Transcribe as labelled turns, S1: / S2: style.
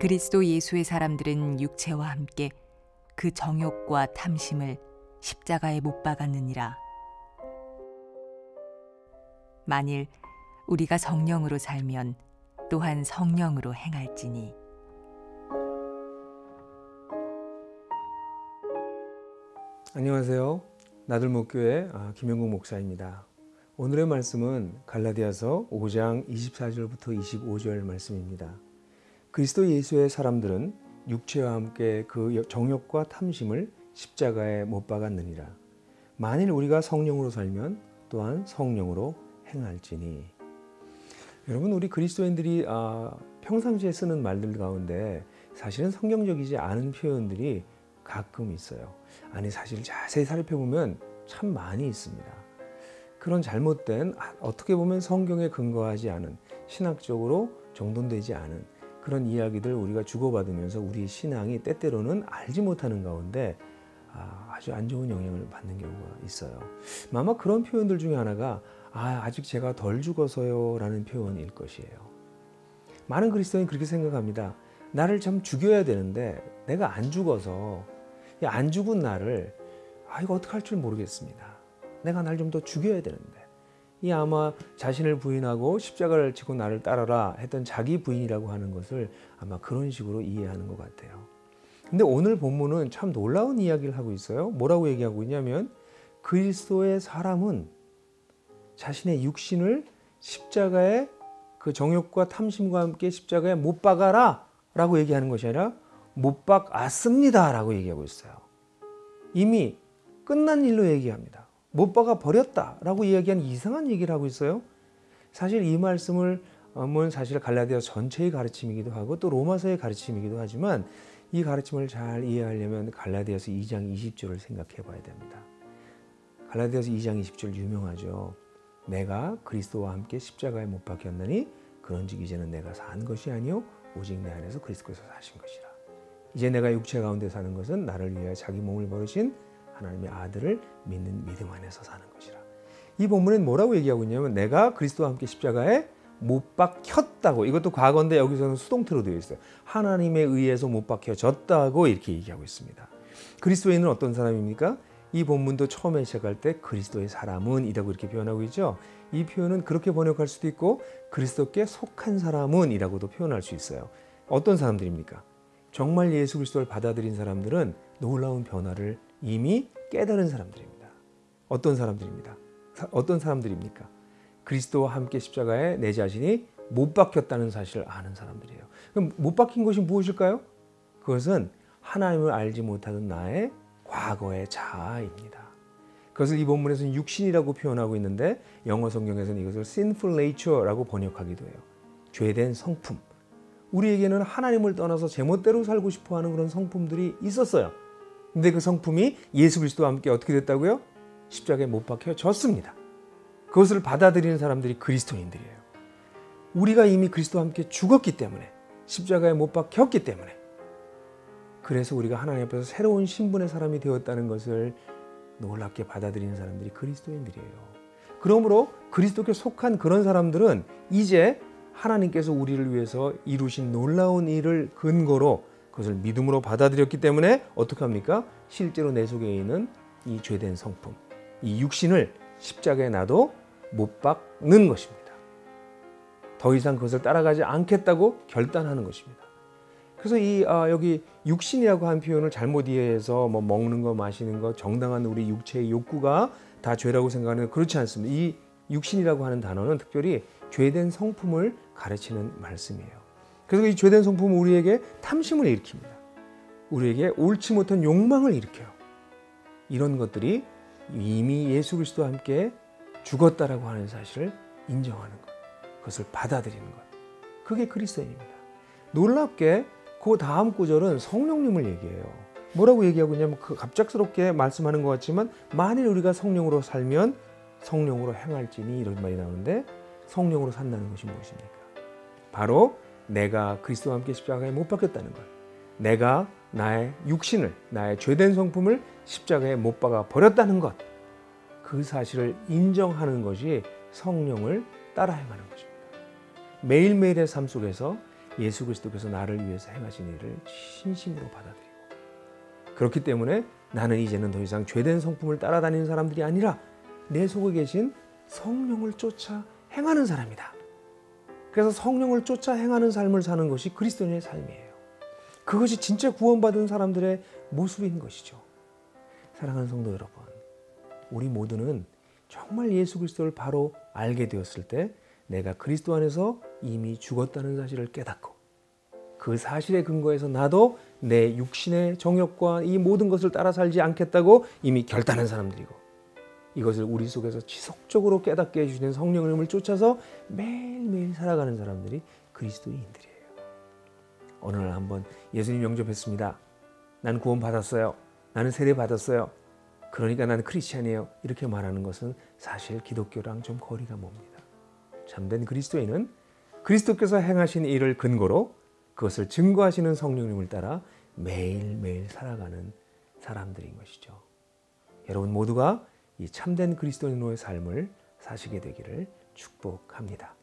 S1: 그리스도 예수의 사람들은 육체와 함께 그 정욕과 탐심을 십자가에 못 박았느니라. 만일 우리가 성령으로 살면 또한 성령으로 행할지니.
S2: 안녕하세요. 나들목교회 김영국 목사입니다. 오늘의 말씀은 갈라디아서 5장 24절부터 25절 말씀입니다. 그리스도 예수의 사람들은 육체와 함께 그 정욕과 탐심을 십자가에 못 박았느니라. 만일 우리가 성령으로 살면 또한 성령으로 행할지니. 여러분, 우리 그리스도인들이 평상시에 쓰는 말들 가운데 사실은 성경적이지 않은 표현들이 가끔 있어요. 아니, 사실 자세히 살펴보면 참 많이 있습니다. 그런 잘못된, 어떻게 보면 성경에 근거하지 않은, 신학적으로 정돈되지 않은 그런 이야기들 우리가 주고받으면서 우리 신앙이 때때로는 알지 못하는 가운데 아주 안 좋은 영향을 받는 경우가 있어요. 아마 그런 표현들 중에 하나가 아직 제가 덜 죽어서요 라는 표현일 것이에요. 많은 그리스도인이 그렇게 생각합니다. 나를 참 죽여야 되는데 내가 안 죽어서, 안 죽은 나를 이거 어떻게 할 줄 모르겠습니다. 내가 날 좀 더 죽여야 되는데. 이 아마 자신을 부인하고 십자가를 지고 나를 따라라 했던 자기 부인이라고 하는 것을 아마 그런 식으로 이해하는 것 같아요. 근데 오늘 본문은 참 놀라운 이야기를 하고 있어요. 뭐라고 얘기하고 있냐면 그리스도의 사람은 자신의 육신을 십자가에, 그 정욕과 탐심과 함께 십자가에 못 박아라 라고 얘기하는 것이 아니라 못 박았습니다 라고 얘기하고 있어요. 이미 끝난 일로 얘기합니다. 못 박아 버렸다 라고 이야기하는 이상한 얘기를 하고 있어요. 사실 이 말씀을 사실 갈라디아 전체의 가르침이기도 하고 또 로마서의 가르침이기도 하지만 이 가르침을 잘 이해하려면 갈라디아서 2장 20절을 생각해 봐야 됩니다. 갈라디아서 2장 20절 유명하죠. 내가 그리스도와 함께 십자가에 못 박혔나니 그런즉 이제는 내가 산 것이 아니요 오직 내 안에서 그리스도께서 사신 것이라. 이제 내가 육체 가운데 사는 것은 나를 위하여 자기 몸을 버리신 하나님의 아들을 믿는 믿음 안에서 사는 것이라. 이 본문은 뭐라고 얘기하고 있냐면 내가 그리스도와 함께 십자가에 못 박혔다고. 이것도 과거인데 여기서는 수동태로 되어 있어요. 하나님에 의해서 못 박혀졌다고 이렇게 얘기하고 있습니다. 그리스도인은 어떤 사람입니까? 이 본문도 처음에 시작할 때 그리스도의 사람은 이라고 이렇게 표현하고 있죠. 이 표현은 그렇게 번역할 수도 있고 그리스도께 속한 사람은 이라고도 표현할 수 있어요. 어떤 사람들입니까? 정말 예수 그리스도를 받아들인 사람들은 놀라운 변화를 이미 깨달은 사람들입니다. 어떤 사람들입니다. 어떤 사람들입니까? 그리스도와 함께 십자가에 내 자신이 못 박혔다는 사실을 아는 사람들이에요. 그럼 못 박힌 것이 무엇일까요? 그것은 하나님을 알지 못하는 나의 과거의 자아입니다. 그것을 이 본문에서는 육신이라고 표현하고 있는데 영어 성경에서는 이것을 sinful nature라고 번역하기도 해요. 죄된 성품. 우리에게는 하나님을 떠나서 제멋대로 살고 싶어하는 그런 성품들이 있었어요. 근데 그 성품이 예수 그리스도와 함께 어떻게 됐다고요? 십자가에 못 박혀졌습니다. 그것을 받아들이는 사람들이 그리스도인들이에요. 우리가 이미 그리스도와 함께 죽었기 때문에, 십자가에 못 박혔기 때문에, 그래서 우리가 하나님 앞에서 새로운 신분의 사람이 되었다는 것을 놀랍게 받아들이는 사람들이 그리스도인들이에요. 그러므로 그리스도께 속한 그런 사람들은 이제 하나님께서 우리를 위해서 이루신 놀라운 일을 근거로 그것을 믿음으로 받아들였기 때문에 어떻게 합니까? 실제로 내 속에 있는 이 죄된 성품, 이 육신을 십자가에 놔도 못 박는 것입니다. 더 이상 그것을 따라가지 않겠다고 결단하는 것입니다. 그래서 여기 육신이라고 한 표현을 잘못 이해해서 먹는 거, 마시는 거, 정당한 우리 육체의 욕구가 다 죄라고 생각하는 건 그렇지 않습니다. 이 육신이라고 하는 단어는 특별히 죄된 성품을 가르치는 말씀이에요. 그래서 이 죄된 성품은 우리에게 탐심을 일으킵니다. 우리에게 옳지 못한 욕망을 일으켜요. 이런 것들이 이미 예수 그리스도와 함께 죽었다라고 하는 사실을 인정하는 것, 그것을 받아들이는 것, 그게 그리스도인입니다. 놀랍게 그 다음 구절은 성령님을 얘기해요. 뭐라고 얘기하고 있냐면 갑작스럽게 말씀하는 것 같지만 만일 우리가 성령으로 살면 성령으로 행할지니 이런 말이 나오는데 성령으로 산다는 것이 무엇입니까? 바로 내가 그리스도와 함께 십자가에 못 박혔다는 것, 내가 나의 육신을, 나의 죄된 성품을 십자가에 못 박아 버렸다는 것, 그 사실을 인정하는 것이 성령을 따라 행하는 것입니다. 매일매일의 삶 속에서 예수 그리스도께서 나를 위해서 행하신 일을 진심으로 받아들이고, 그렇기 때문에 나는 이제는 더 이상 죄된 성품을 따라다니는 사람들이 아니라 내 속에 계신 성령을 쫓아 행하는 사람이다. 그래서 성령을 쫓아 행하는 삶을 사는 것이 그리스도인의 삶이에요. 그것이 진짜 구원받은 사람들의 모습인 것이죠. 사랑하는 성도 여러분, 우리 모두는 정말 예수 그리스도를 바로 알게 되었을 때 내가 그리스도 안에서 이미 죽었다는 사실을 깨닫고, 그 사실에 근거해서 나도 내 육신의 정욕과 이 모든 것을 따라 살지 않겠다고 이미 결단한 사람들이고, 이것을 우리 속에서 지속적으로 깨닫게 해주시는 성령의 힘을 쫓아서 매일매일 살아가는 사람들이 그리스도인들이에요. 어느 날 한번 예수님 영접했습니다. 난 구원 받았어요. 나는 세례 받았어요. 그러니까 나는 크리스찬이에요. 이렇게 말하는 것은 사실 기독교랑 좀 거리가 멉니다. 참된 그리스도인은 그리스도께서 행하신 일을 근거로 그것을 증거하시는 성령님을 따라 매일매일 살아가는 사람들인 것이죠. 여러분 모두가 이 참된 그리스도인으로의 삶을 사시게 되기를 축복합니다.